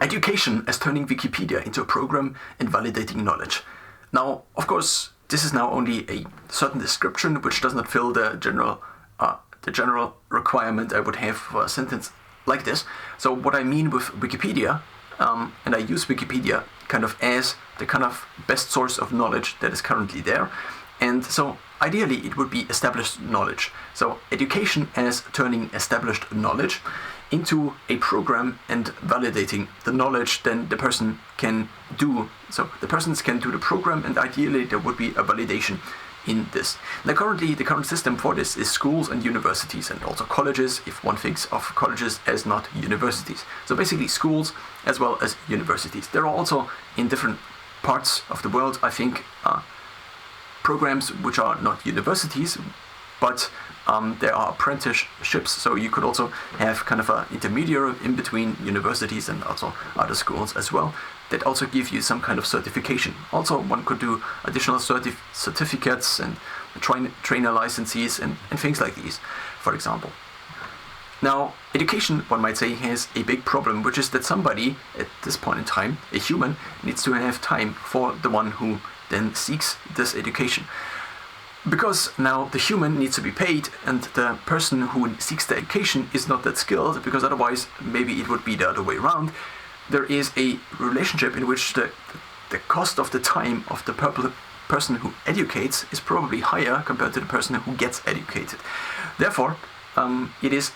education as turning Wikipedia into a program and validating knowledge. Now, of course, this is now only a certain description which does not fill the general requirement I would have for a sentence like this. So what I mean with Wikipedia, and I use Wikipedia kind of as the kind of best source of knowledge that is currently there. And so ideally it would be established knowledge. So education as turning established knowledge into a program and validating the knowledge then the person can do. So the persons can do the program, and ideally there would be a validation in this. Now currently the current system for this is schools and universities, and also colleges, if one thinks of colleges as not universities. So basically schools as well as universities. There are also in different parts of the world, I think, programs which are not universities, but there are apprenticeships, so you could also have kind of an intermediary in between universities and also other schools as well, that also give you some kind of certification. Also, one could do additional certificates and trainer licenses and things like these, for example. Now, education, one might say, has a big problem, which is that somebody, at this point in time, a human, needs to have time for the one who then seeks this education. Because now the human needs to be paid, and the person who seeks the education is not that skilled, because otherwise maybe it would be the other way around. There is a relationship in which the cost of the time of the person who educates is probably higher compared to the person who gets educated. Therefore, it is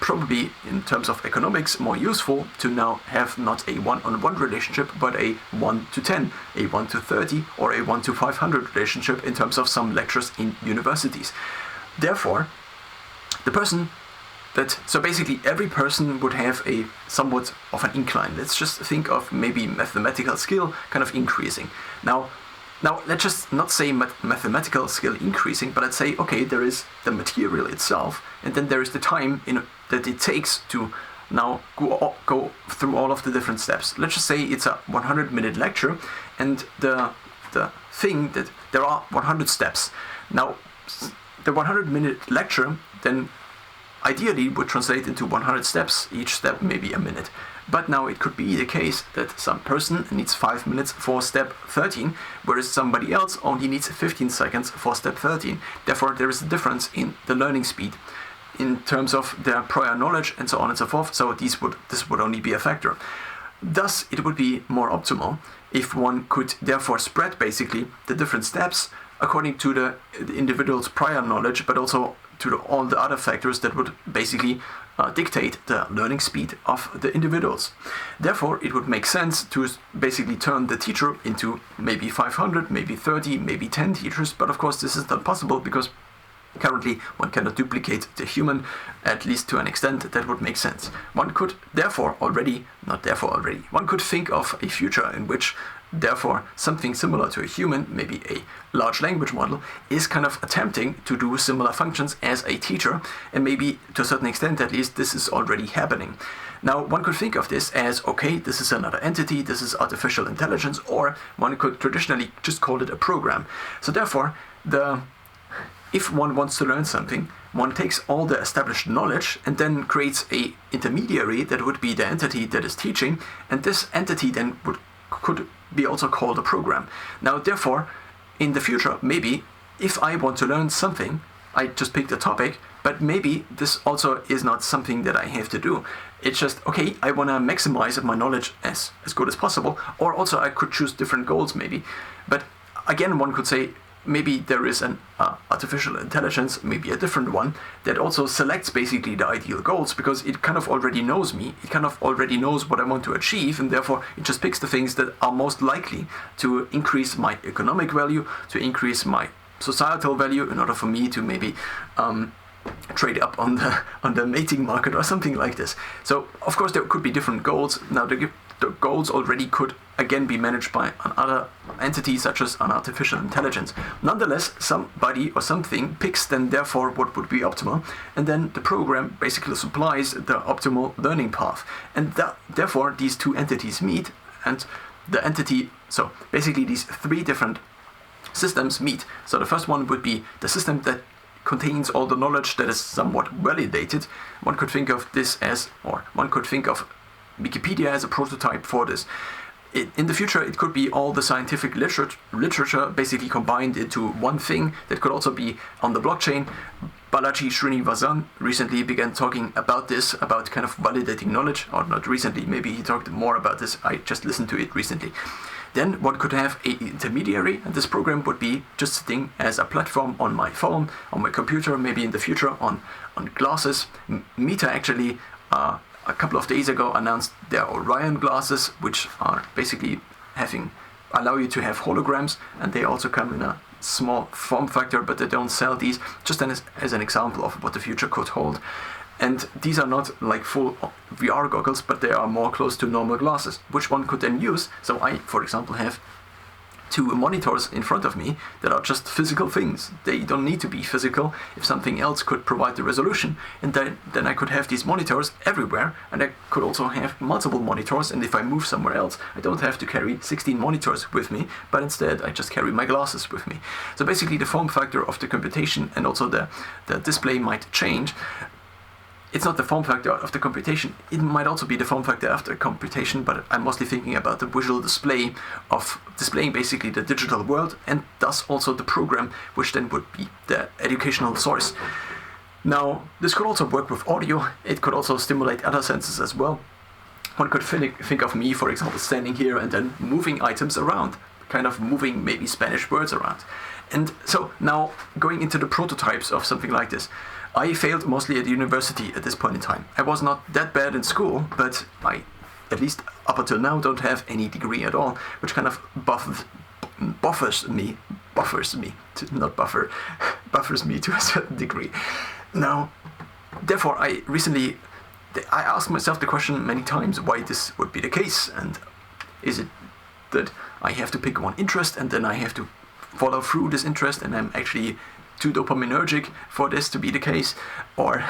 probably, in terms of economics, more useful to now have not a one-on-one relationship, but a 1-to-10, a 1-to-30, or a 1-to-500 relationship in terms of some lectures in universities. Therefore, so basically every person would have a somewhat of an incline. Let's just think of maybe mathematical skill kind of increasing. Now let's just not say mathematical skill increasing, but let's say, okay, there is the material itself, and then there is the time that it takes to now go through all of the different steps. Let's just say it's a 100-minute lecture, and the thing that there are 100 steps. Now, the 100-minute lecture then ideally would translate into 100 steps, each step maybe a minute. But now it could be the case that some person needs 5 minutes for step 13, whereas somebody else only needs 15 seconds for step 13. Therefore, there is a difference in the learning speed in terms of their prior knowledge and so on and so forth. So this would only be a factor. Thus, it would be more optimal if one could therefore spread basically the different steps according to the individual's prior knowledge, but also to all the other factors that would basically dictate the learning speed of the individuals. Therefore, it would make sense to basically turn the teacher into maybe 500, maybe 30, maybe 10 teachers, but of course this is not possible because currently one cannot duplicate the human, at least to an extent that would make sense. One could one could think of a future in which therefore something similar to a human, maybe a large language model, is kind of attempting to do similar functions as a teacher, and maybe to a certain extent at least this is already happening. Now one could think of this as, okay, this is another entity, this is artificial intelligence, or one could traditionally just call it a program. So therefore, if one wants to learn something, one takes all the established knowledge and then creates a intermediary that would be the entity that is teaching, and this entity then could be also called a program. Now therefore, in the future, maybe if I want to learn something, I just pick the topic, but maybe this also is not something that I have to do. It's just, okay, I want to maximize my knowledge as good as possible, or also I could choose different goals maybe. But again, one could say, maybe there is an artificial intelligence, maybe a different one, that also selects basically the ideal goals, because it kind of already knows me, it kind of already knows what I want to achieve, and therefore it just picks the things that are most likely to increase my economic value, to increase my societal value, in order for me to maybe trade up on the mating market or something like this. So of course there could be different goals. Now the goals already could again be managed by another entity such as an artificial intelligence. Nonetheless, somebody or something picks then therefore what would be optimal, and then the program basically supplies the optimal learning path. And therefore these two entities meet, and the entity, so basically these three different systems meet. So the first one would be the system that contains all the knowledge that is somewhat validated. One could think of this as, or one could think of Wikipedia as a prototype for this. In the future, it could be all the scientific literature basically combined into one thing that could also be on the blockchain. Balaji Srinivasan recently began talking about this, about kind of validating knowledge, or not recently, maybe he talked more about this, I just listened to it recently. Then one could have an intermediary, and this program would be just sitting as a platform on my phone, on my computer, maybe in the future on glasses. Meta actually a couple of days ago announced their Orion glasses, which are basically allow you to have holograms, and they also come in a small form factor, but they don't sell these, just as an example of what the future could hold. And these are not like full VR goggles, but they are more close to normal glasses, which one could then use. So I, for example, have 2 monitors in front of me that are just physical things. They don't need to be physical if something else could provide the resolution. And then I could have these monitors everywhere, and I could also have multiple monitors, and if I move somewhere else, I don't have to carry 16 monitors with me, but instead I just carry my glasses with me. So basically the form factor of the computation and also the display might change. It's not the form factor of the computation, it might also be the form factor after computation, but I'm mostly thinking about the visual display of displaying basically the digital world, and thus also the program, which then would be the educational source. Now, this could also work with audio, it could also stimulate other senses as well. One could think of me, for example, standing here and then moving items around, kind of moving maybe Spanish words around. And so now going into the prototypes of something like this. I failed mostly at university at this point in time. I was not that bad in school, but I, at least up until now, don't have any degree at all, which kind of buffers me to a certain degree. Now, therefore, I asked myself the question many times why this would be the case, and is it that I have to pick one interest and then I have to follow through this interest, and I'm actually too dopaminergic for this to be the case, or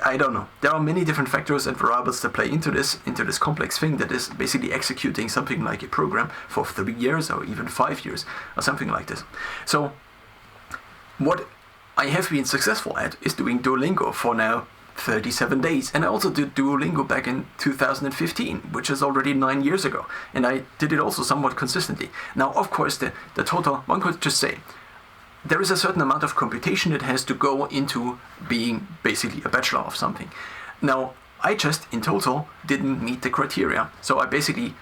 I don't know. There are many different factors and variables that play into this complex thing that is basically executing something like a program for 3 years or even 5 years or something like this. So what I have been successful at is doing Duolingo for now 37 days, and I also did Duolingo back in 2015, which is already 9 years ago, and I did it also somewhat consistently. Now, of course, the total, one could just say, there is a certain amount of computation that has to go into being basically a bachelor of something. Now, I just, in total, didn't meet the criteria, so I basically,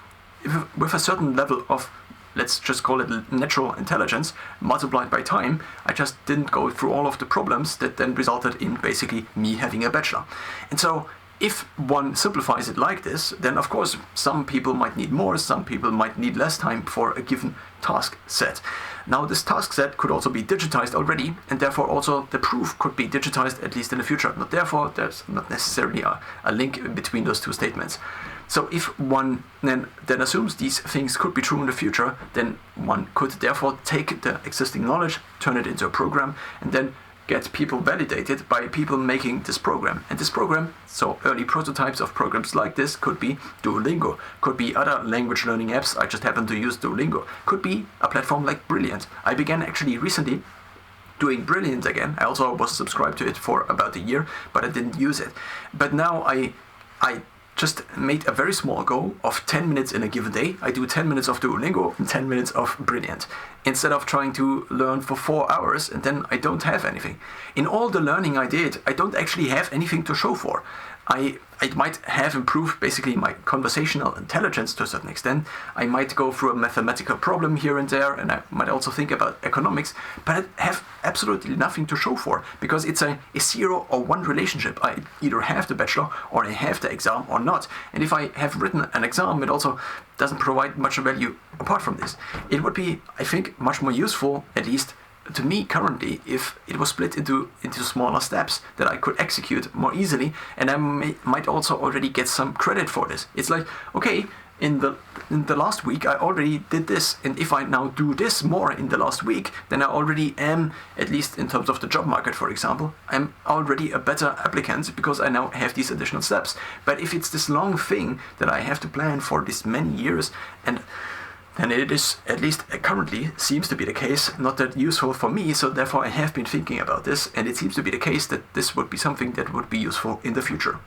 with a certain level of, let's just call it natural intelligence, multiplied by time, I just didn't go through all of the problems that then resulted in basically me having a bachelor. And so if one simplifies it like this, then of course some people might need more, some people might need less time for a given task set. Now this task set could also be digitized already, and therefore also the proof could be digitized at least in the future. But therefore there's not necessarily a link between those two statements. So if one then assumes these things could be true in the future, then one could therefore take the existing knowledge, turn it into a program, and then get people validated by people making this program. And this program, so early prototypes of programs like this, could be Duolingo, could be other language learning apps. I just happen to use Duolingo. Could be a platform like Brilliant. I began actually recently doing Brilliant again. I also was subscribed to it for about a year, but I didn't use it. But now I just made a very small goal of 10 minutes in a given day. I do 10 minutes of Duolingo and 10 minutes of Brilliant, instead of trying to learn for 4 hours and then I don't have anything. In all the learning I did, I don't actually have anything to show for. I might have improved basically my conversational intelligence to a certain extent. I might go through a mathematical problem here and there, and I might also think about economics, but I have absolutely nothing to show for, because it's a 0 or 1 relationship. I either have the bachelor or I have the exam or not. And if I have written an exam, it also doesn't provide much value apart from this. It would be, I think, much more useful, at least to me currently, if it was split into smaller steps that I could execute more easily, and I might also already get some credit for this. It's like, okay, in the last week I already did this, and if I now do this more in the last week, then I already am, at least in terms of the job market, for example, I'm already a better applicant because I now have these additional steps. But if it's this long thing that I have to plan for this many years, and it is, at least currently, seems to be the case, not that useful for me, so therefore I have been thinking about this, and it seems to be the case that this would be something that would be useful in the future.